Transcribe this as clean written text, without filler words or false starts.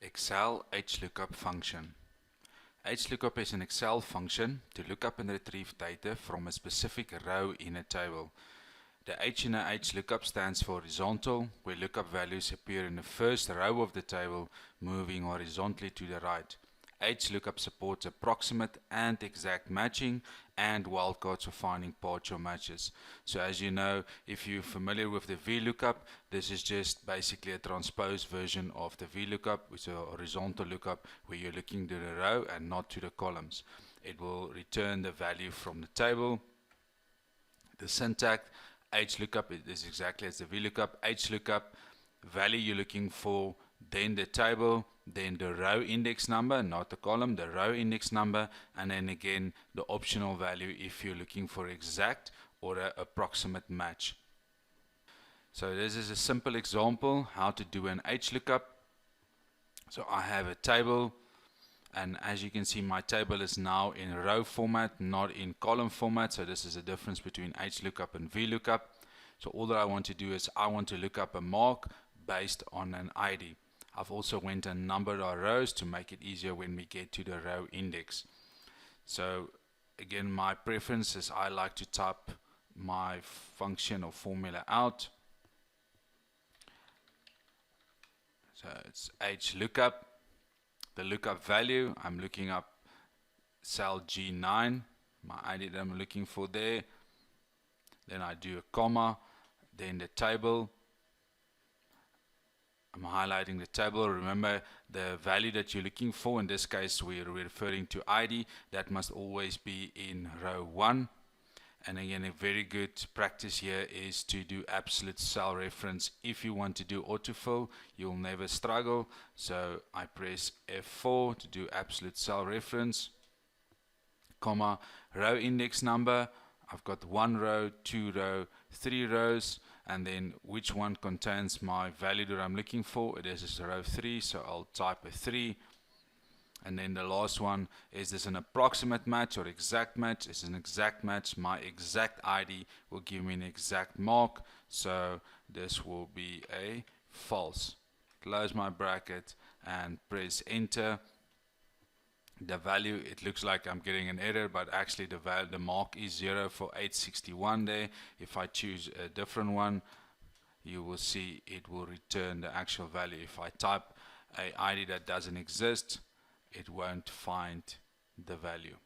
Excel HLOOKUP function. HLOOKUP is an Excel function to look up and retrieve data from a specific row in a table. The H in a HLOOKUP stands for horizontal, where lookup values appear in the first row of the table, moving horizontally to the right. HLOOKUP supports approximate and exact matching and wildcards for finding partial matches. So as you know, if you're familiar with the VLOOKUP, this is just basically a transposed version of the VLOOKUP, which is a horizontal lookup where you're looking to the row and not to the columns. It will return the value from the table. The syntax HLOOKUP is exactly as the VLOOKUP. HLOOKUP, value you're looking for, then the table, then the row index number, not the column, the row index number, and then again the optional value if you're looking for exact or an approximate match. So this is a simple example how to do an HLOOKUP. So I have a table, and as you can see, my table is now in row format, not in column format. So this is the difference between HLOOKUP and VLOOKUP. So all that I want to do is I want to look up a mark based on an ID. I've also went and numbered our rows to make it easier when we get to the row index. So again, my preference is I like to type my function or formula out. So it's HLOOKUP. The lookup value, I'm looking up cell G9, my ID that I'm looking for there. Then I do a comma, then the table. I'm highlighting the table. Remember, the value that you're looking for, in this case we're referring to ID, that must always be in row 1. And again, a very good practice here is to do absolute cell reference. If you want to do autofill, you'll never struggle. So I press F4 to do absolute cell reference, comma, row index number. I've got 1 row, 2 row, 3 rows, and then which one contains my value that I'm looking for. It is row 3, so I'll type a 3. And then the last one, is this an approximate match or exact match? It's an exact match. My exact ID will give me an exact mark, so this will be a false. Close my bracket and press enter. The value, it looks like I'm getting an error, but actually the mark is 0 for 861 there. If I choose a different one, you will see it will return the actual value. If I type a ID that doesn't exist, it won't find the value.